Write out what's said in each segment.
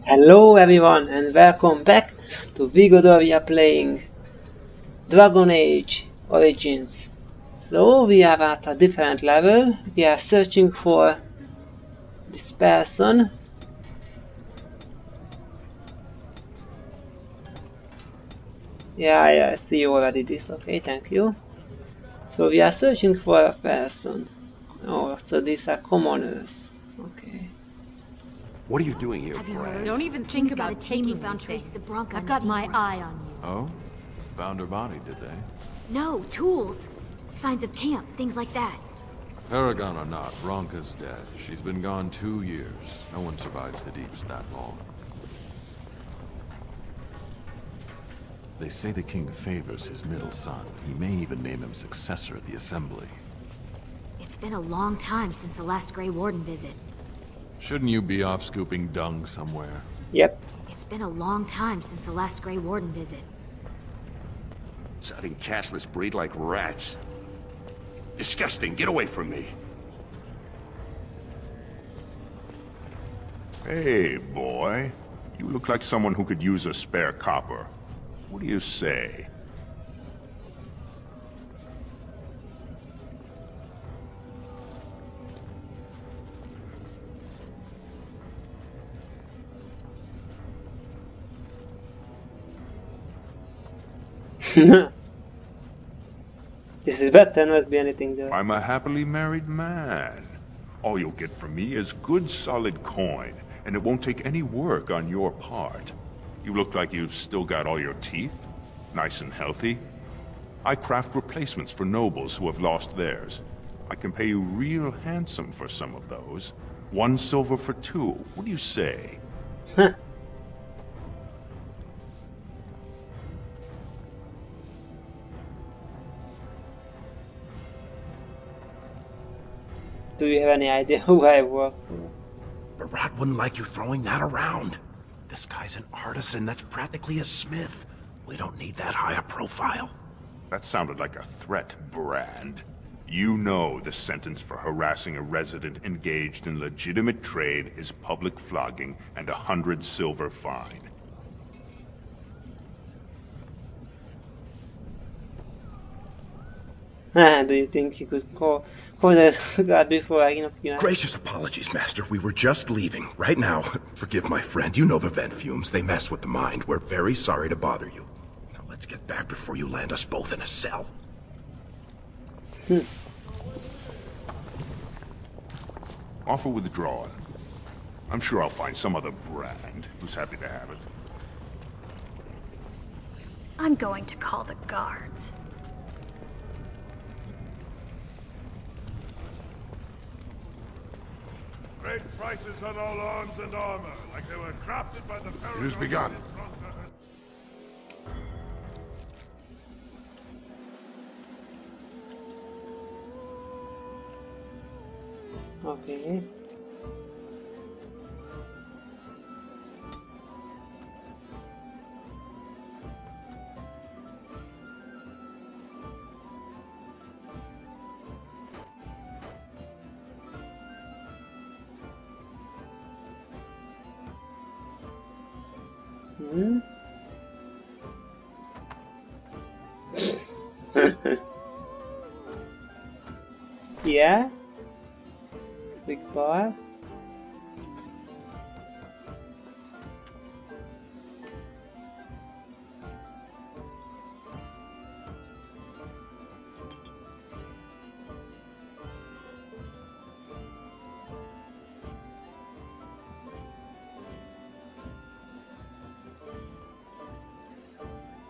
Hello everyone and welcome back to Vigodor. We are playing Dragon Age Origins. So we are at a different level. We are searching for this person. Yeah, I see already this. Okay, thank you. So we are searching for a person. Oh, so these are commoners. Okay. What are you doing here, Have you Brad? heard? Don't even King's think got a about team who taking found anything. traces of Bronca. I've got my eye on you. Oh? Found her body, did they? No, tools. Signs of camp, things like that. Paragon or not, Bronca's dead. She's been gone 2 years. No one survives the deeps that long. They say the king favors his middle son. He may even name him successor at the assembly. It's been a long time since the last Grey Warden visit. Shouldn't you be off scooping dung somewhere? Yep. It's been a long time since the last Grey Warden visit. Sodding castless breed like rats. Disgusting, get away from me. Hey, boy. You look like someone who could use a spare copper. What do you say? This is better, must be anything there. I'm a happily married man. All you'll get from me is good solid coin, and it won't take any work on your part. You look like you've still got all your teeth, nice and healthy. I craft replacements for nobles who have lost theirs. I can pay you real handsome for some of those. 1 silver for 2. What do you say? Do you have any idea who I work for? The rat wouldn't like you throwing that around. This guy's an artisan that's practically a smith. We don't need that high a profile. That sounded like a threat, Brand. You know the sentence for harassing a resident engaged in legitimate trade is public flogging and 100 silver fine. Do you think you could call that guard before I knock you out? Gracious apologies, Master. We were just leaving. Right now, forgive my friend. You know the vent fumes. They mess with the mind. We're very sorry to bother you. Now let's get back before you land us both in a cell. Offer withdrawn. I'm sure I'll find some other Brand who's happy to have it. I'm going to call the guards. Great prices on all arms and armor, like they were crafted by the It has begun. Okay. Hmm. Yeah. Big bar.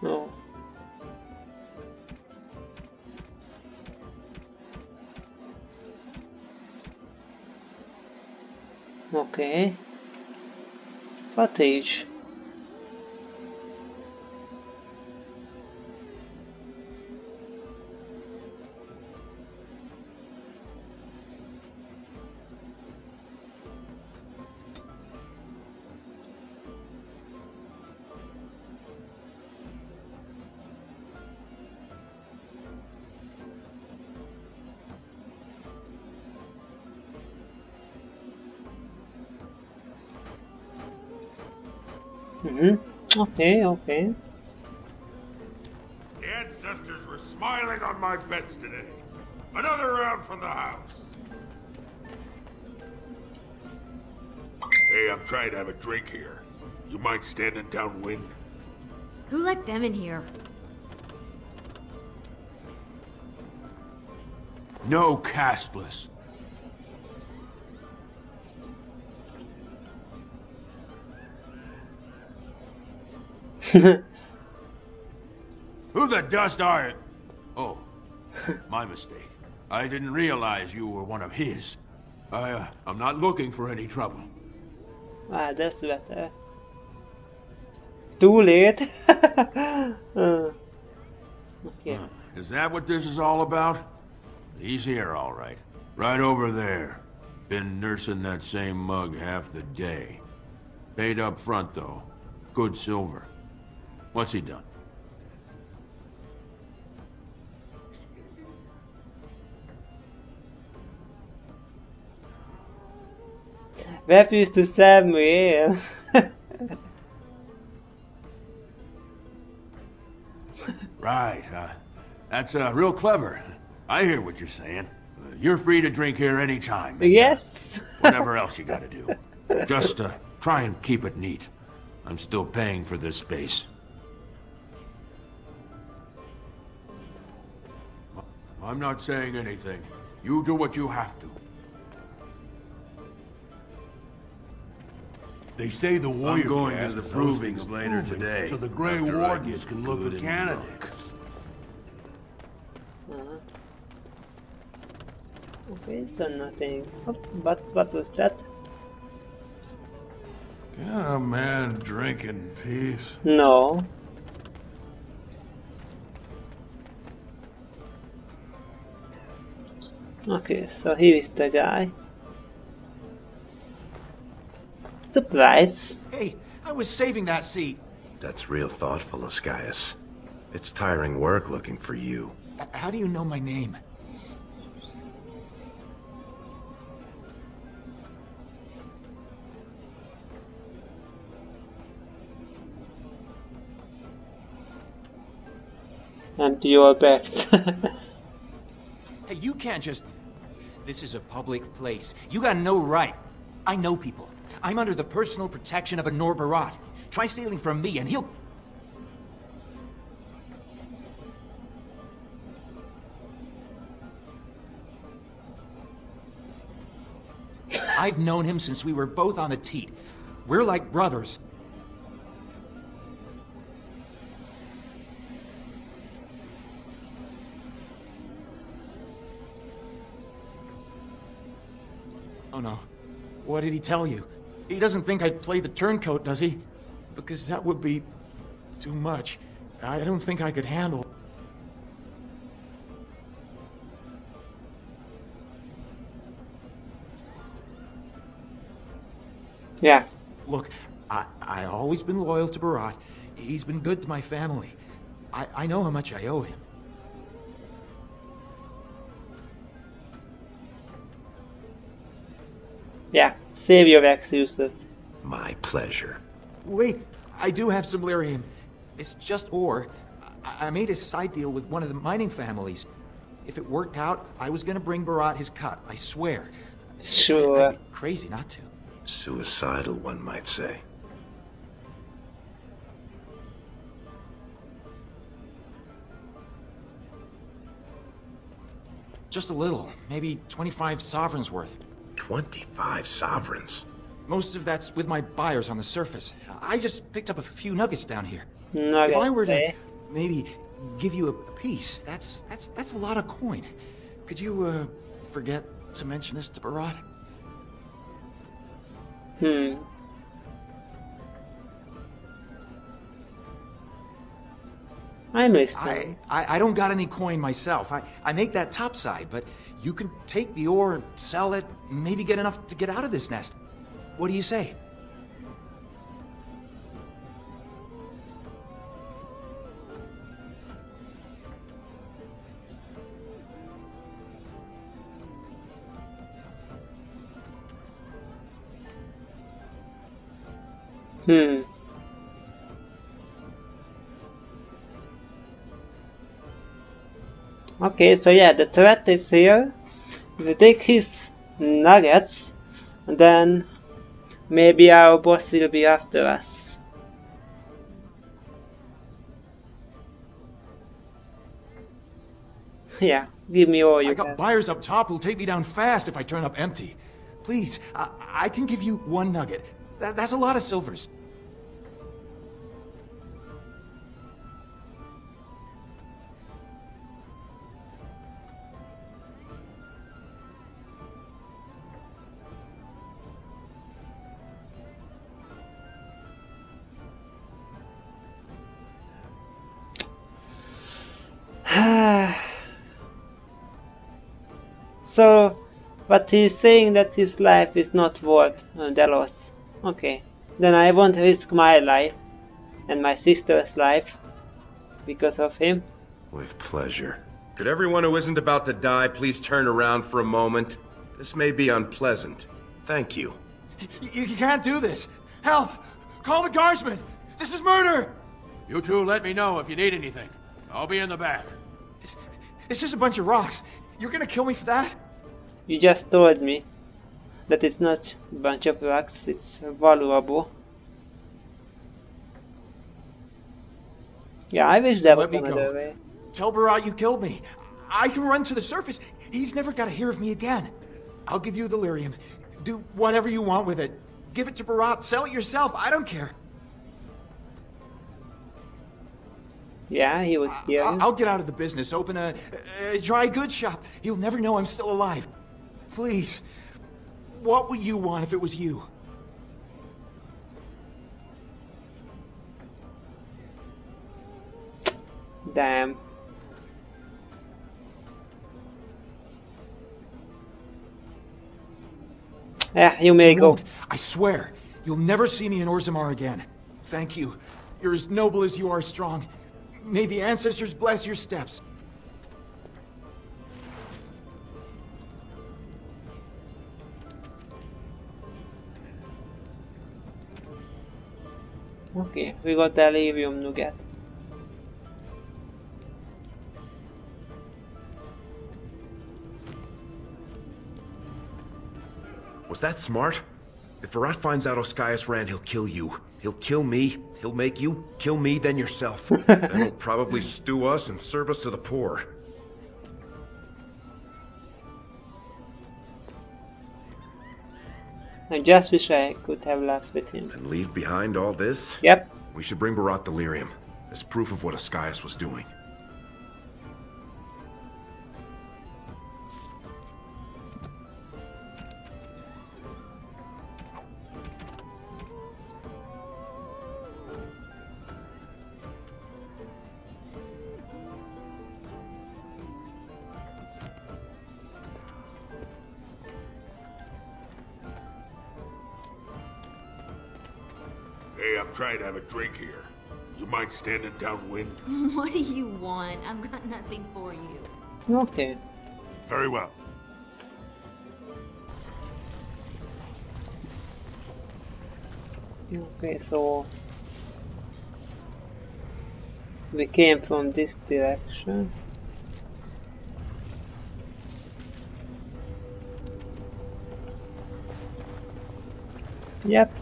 No. Okay. Footage. Okay, okay. The ancestors were smiling on my bets today. Another round from the house. Hey, I'm trying to have a drink here. You mind standing downwind? Who let them in here? No castless. Who the dust are you? Oh, my mistake. I didn't realize you were one of his. I'm not looking for any trouble. Ah, that's better. Too late. Okay. Is that what this is all about? He's here, all right. Right over there. Been nursing that same mug half the day. Paid up front, though. Good silver. What's he done? Refused to serve me. Right, that's real clever. I hear what you're saying. You're free to drink here anytime. And, Yes. whatever else you gotta do. Just try and keep it neat. I'm still paying for this space. I'm not saying anything. You do what you have to. They say the warrior I'm going cast to the is hosting provings a later proving, today. so the Grey after I Wardens get can look good for and candidates. Okay, so nothing. But what was that? Can a man drink in peace? No. Okay, so here is the guy. Surprise! Hey, I was saving that seat. That's real thoughtful, Ascaius. It's tiring work looking for you. How do you know my name? And your best. Hey, you can't just... This is a public place. You got no right. I know people. I'm under the personal protection of a Nor Barat. Try stealing from me and he'll... I've known him since we were both on the Teat. We're like brothers. Oh no. What did he tell you? He doesn't think I'd play the turncoat, does he? Because that would be too much. I don't think I could handle. Yeah. Look, I always been loyal to Barat. He's been good to my family. I know how much I owe him. Yeah, save your excuses. My pleasure. Wait, I do have some lyrium. It's just ore. I made a side deal with one of the mining families. If it worked out, I was gonna bring Barat his cut, I swear. Sure. I'd be crazy not to. Suicidal, one might say. Just a little, maybe 25 sovereigns worth. 25 sovereigns? Most of that's with my buyers on the surface. I just picked up a few nuggets down here. Nuggets, If I were to eh? maybe give you a piece, that's a lot of coin. Could you forget to mention this to Barat? I'm listening. I don't got any coin myself. I make that topside, but you can take the ore, sell it, maybe get enough to get out of this nest. What do you say? Okay, so yeah, the threat is here. If we take his nuggets, then maybe our boss will be after us. Yeah, give me all you I got have. buyers up top who'll take me down fast if I turn up empty. Please, I can give you 1 nugget. That's a lot of silvers. So, but he's saying that his life is not worth the loss. Okay, then I won't risk my life and my sister's life because of him. With pleasure. Could everyone who isn't about to die please turn around for a moment? This may be unpleasant. Thank you. You can't do this. Help! Call the guardsmen! This is murder! You two let me know if you need anything. I'll be in the back. It's just a bunch of rocks. You're gonna kill me for that? You just told me that it's not a bunch of rocks, it's valuable. Yeah, I wish there was another way. Tell Barat you killed me. I can run to the surface. He's never got to hear of me again. I'll give you the lyrium. Do whatever you want with it. Give it to Barat. Sell it yourself. I don't care. Yeah, he was here. I'll get out of the business. Open a dry goods shop. He'll never know I'm still alive. Please. What would you want if it was you? Damn. Yeah, you may go. I swear, you'll never see me in Orzammar again. Thank you. You're as noble as you are strong. May the ancestors bless your steps. Okay, we got the Lyrium Nugget. Was that smart? If Barat finds out Oskias ran, he'll kill you. He'll kill me. He'll make you kill me, then yourself. Then he'll probably stew us and serve us to the poor. I just wish I could have left with him. And leave behind all this? Yep. We should bring Barat the lyrium as proof of what Oskias was doing. Hey, I'm trying to have a drink here. You mind standing downwind? What do you want? I've got nothing for you. Okay. Very well. Okay, so we came from this direction. Yep.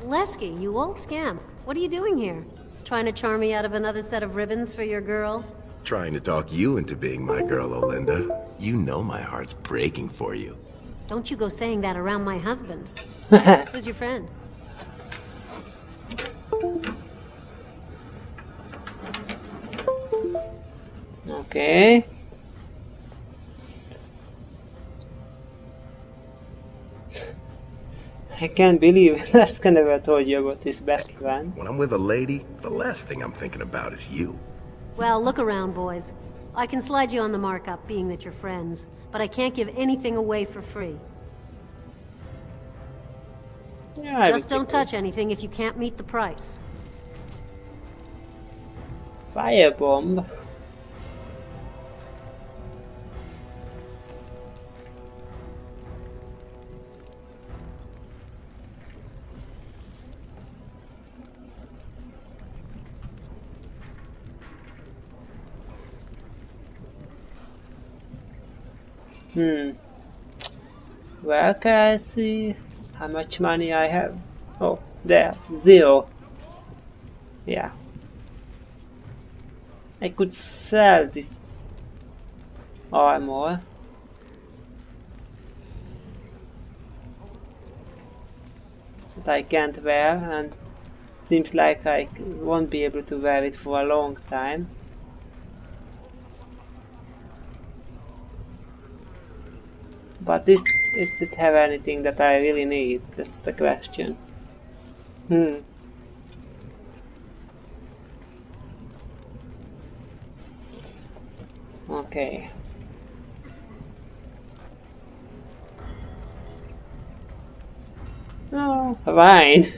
Lesky, you old scamp. What are you doing here? Trying to charm me out of another set of ribbons for your girl? Trying to talk you into being my girl, Olinda. You know my heart's breaking for you. Don't you go saying that around my husband. Who's your friend? Okay. I can't believe Leska never told you about his best friend. When I'm with a lady, the last thing I'm thinking about is you. Well, look around, boys. I can slide you on the markup, being that you're friends, but I can't give anything away for free. Yeah, just don't touch anything if you can't meet the price. Firebomb. Where can I see how much money I have? Oh, there, 0. Yeah. I could sell this armor. That I can't wear, and seems like I won't be able to wear it for a long time. But does it have anything that I really need? That's the question. Okay. Oh, fine.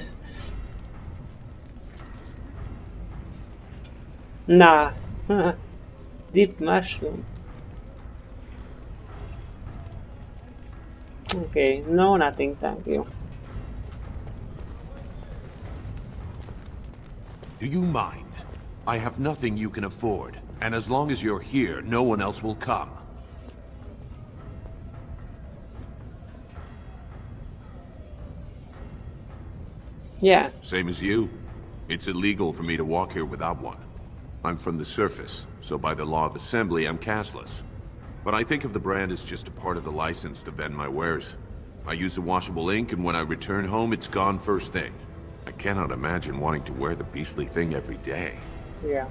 Nah. Deep mushroom. Okay, no, nothing, thank you. Do you mind? I have nothing you can afford, and as long as you're here, no one else will come. Yeah. Same as you. It's illegal for me to walk here without one. I'm from the surface, so by the law of assembly, I'm cashless. But I think of the brand as just a part of the license to vend my wares. I use the washable ink, and when I return home, it's gone first thing. I cannot imagine wanting to wear the beastly thing every day. Yeah.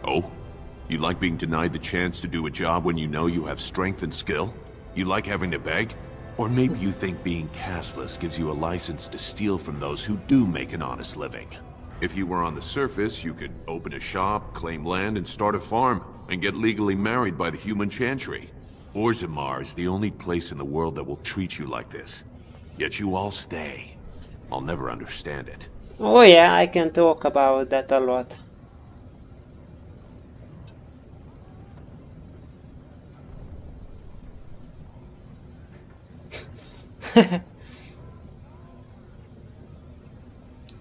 Oh? You like being denied the chance to do a job when you know you have strength and skill? You like having to beg? Or maybe you think being cashless gives you a license to steal from those who do make an honest living. If you were on the surface, you could open a shop, claim land, and start a farm, and get legally married by the human chantry. Orzammar is the only place in the world that will treat you like this. Yet you all stay. I'll never understand it. Oh yeah, I can talk about that a lot.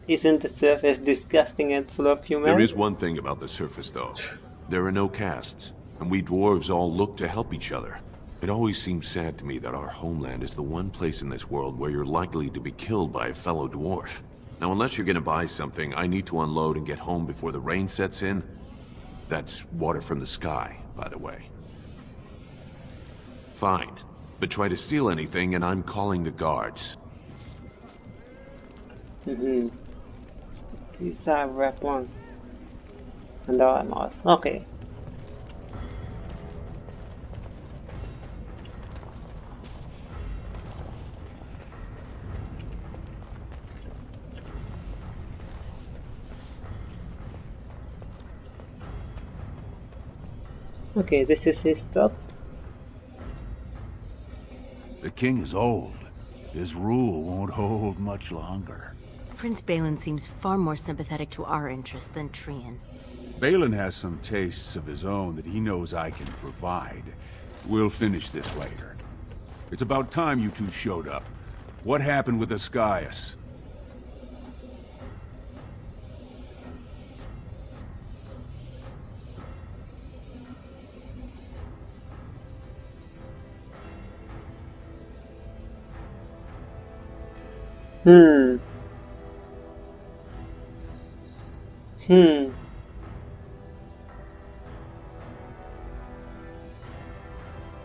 Isn't the surface disgusting and full of humans? There is one thing about the surface, though. There are no castes, and we dwarves all look to help each other. It always seems sad to me that our homeland is the one place in this world where you're likely to be killed by a fellow dwarf. Now, unless you're gonna buy something, I need to unload and get home before the rain sets in. That's water from the sky, by the way. Fine. But try to steal anything, and I'm calling the guards. These are weapons and armors. Okay. Okay, this is his stuff. The king is old. His rule won't hold much longer. Prince Balin seems far more sympathetic to our interests than Trian. Balin has some tastes of his own that he knows I can provide. We'll finish this later. It's about time you two showed up. What happened with Ascaius?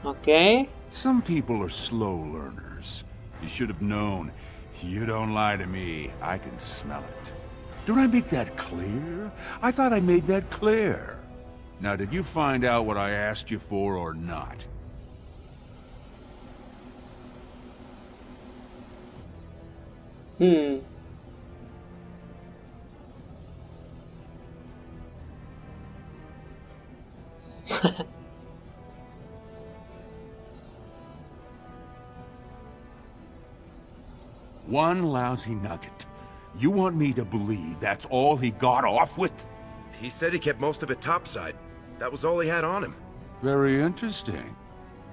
Okay. Some people are slow learners. You should have known. You don't lie to me. I can smell it. Did I make that clear? I thought I made that clear. Now, did you find out what I asked you for or not? One lousy nugget. You want me to believe that's all he got off with? He said he kept most of it topside. That was all he had on him. Very interesting.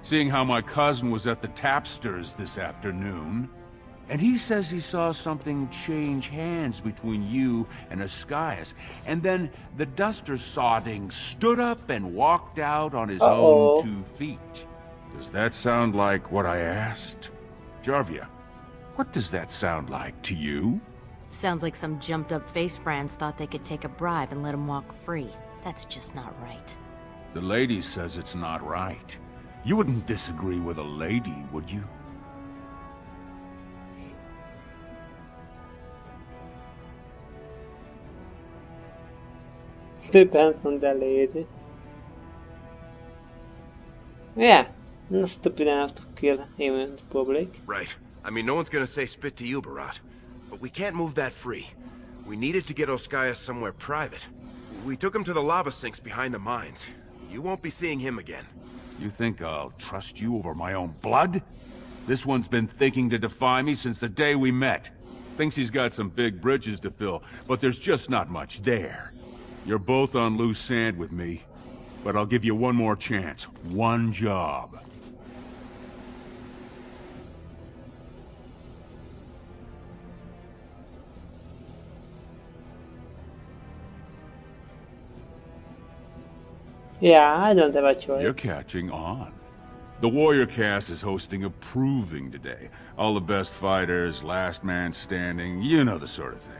Seeing how my cousin was at the tapsters this afternoon. And he says he saw something change hands between you and Ascaius. And then the Duster Sodding stood up and walked out on his own 2 feet. Does that sound like what I asked? Jarvia, what does that sound like to you? Sounds like some jumped up face brands thought they could take a bribe and let him walk free. That's just not right. The lady says it's not right. You wouldn't disagree with a lady, would you? Depends on the lady. Yeah, not stupid enough to kill him in public. Right. I mean, no one's gonna say spit to you, Barat. But we can't move that free. We needed to get Ascaius somewhere private. We took him to the lava sinks behind the mines. You won't be seeing him again. You think I'll trust you over my own blood? This one's been thinking to defy me since the day we met. Thinks he's got some big bridges to fill, but there's just not much there. You're both on loose sand with me, but I'll give you one more chance. One job. Yeah, I don't have a choice. You're catching on. The Warrior Cast is hosting a proving today. All the best fighters, last man standing, you know the sort of thing.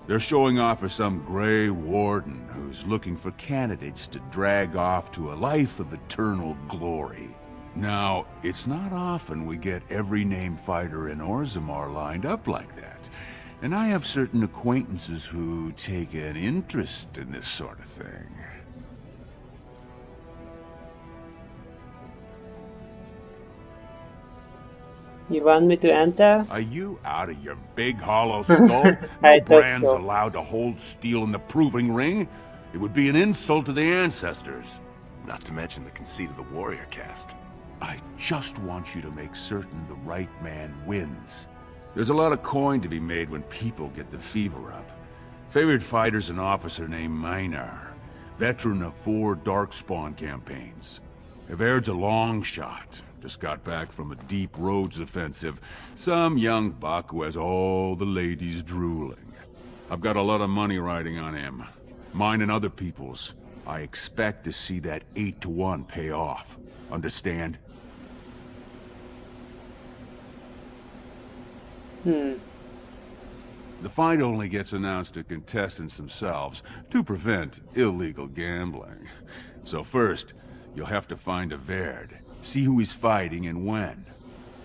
They're showing off for some Grey Warden who's looking for candidates to drag off to a life of eternal glory. Now, it's not often we get every named fighter in Orzammar lined up like that. And I have certain acquaintances who take an interest in this sort of thing. You want me to enter? Are you out of your big hollow skull? I No thought brand's so. allowed to hold steel in the proving ring. It would be an insult to the ancestors. Not to mention the conceit of the Warrior Cast. I just want you to make certain the right man wins. There's a lot of coin to be made when people get the fever up. Favorite fighter's an officer named Minar, veteran of 4 Darkspawn campaigns. Everd's a long shot. Just got back from a deep roads offensive. Some young buck who has all the ladies drooling. I've got a lot of money riding on him. Mine and other people's. I expect to see that 8-to-1 pay off. Understand? The fight only gets announced to contestants themselves to prevent illegal gambling. So first, you'll have to find Everd. See who he's fighting and when.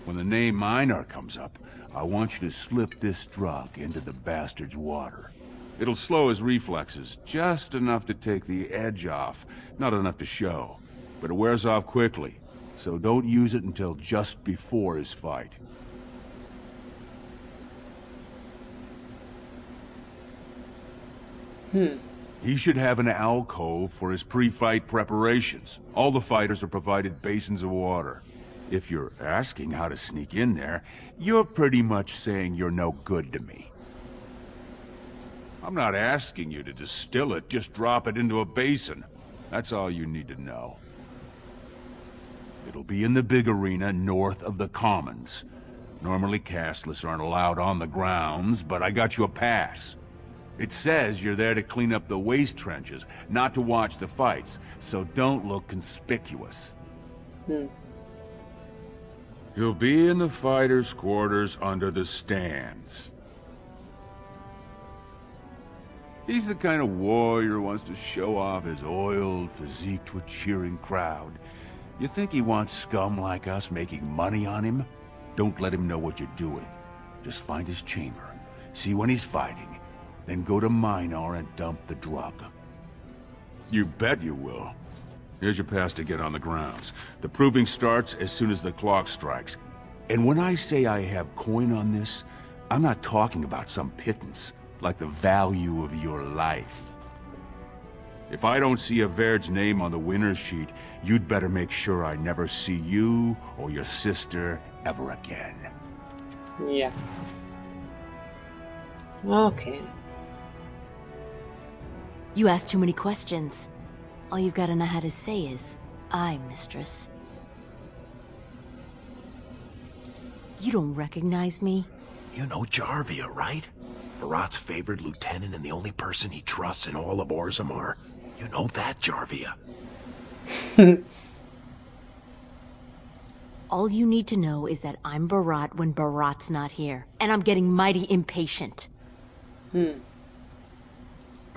When the name Minar comes up, I want you to slip this drug into the bastard's water. It'll slow his reflexes, just enough to take the edge off, not enough to show. But it wears off quickly, so don't use it until just before his fight. He should have an alcove for his pre-fight preparations. All the fighters are provided basins of water. If you're asking how to sneak in there, you're pretty much saying you're no good to me. I'm not asking you to distill it, just drop it into a basin. That's all you need to know. It'll be in the big arena north of the Commons. Normally castless aren't allowed on the grounds, but I got you a pass. It says you're there to clean up the waste trenches, not to watch the fights, so don't look conspicuous. He'll be in the fighters' quarters under the stands. He's the kind of warrior who wants to show off his oiled physique to a cheering crowd. You think he wants scum like us making money on him? Don't let him know what you're doing. Just find his chamber, see when he's fighting, then go to Minar and dump the drug. You bet you will. Here's your pass to get on the grounds. The proving starts as soon as the clock strikes. And when I say I have coin on this, I'm not talking about some pittance, like the value of your life. If I don't see Everd's name on the winner's sheet, you'd better make sure I never see you or your sister ever again. Yeah. Okay. You ask too many questions. All you've got to know how to say is, "Aye, mistress." You don't recognize me? You know Jarvia, right? Barat's favorite lieutenant and the only person he trusts in all of Orzammar. You know that, Jarvia. All you need to know is that I'm Barat when Barat's not here, and I'm getting mighty impatient.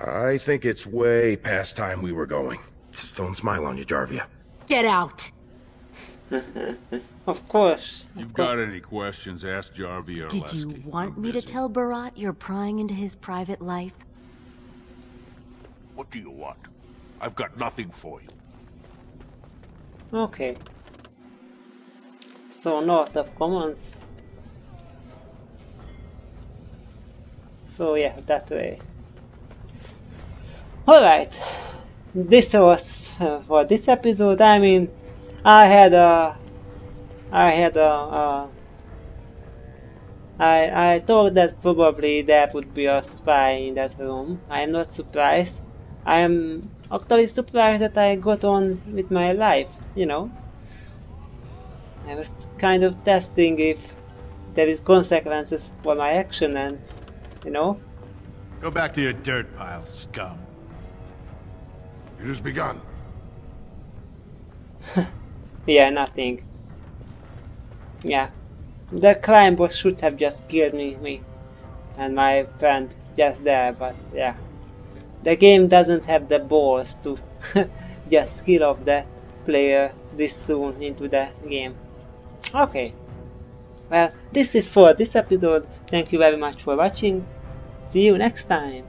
I think it's way past time we were going. Just don't smile on you, Jarvia. Get out! Of course. If you've got any questions, ask Jarvia or Did Lesky. you want I'm me to busy. tell Barat you're prying into his private life? What do you want? I've got nothing for you. Okay. So north of Commons. So yeah, that way. Alright. This was for this episode. I mean, I thought that probably there would be a spy in that room. I am not surprised. I am actually surprised that I got on with my life, you know. I was kind of testing if there is consequences for my action, and, you know. Go back to your dirt pile, scum. It has begun. Yeah, nothing. Yeah. The crime boss should have just killed me and my friend just there, but yeah. The game doesn't have the balls to just kill off the player this soon into the game. Okay. Well, this is for this episode. Thank you very much for watching. See you next time.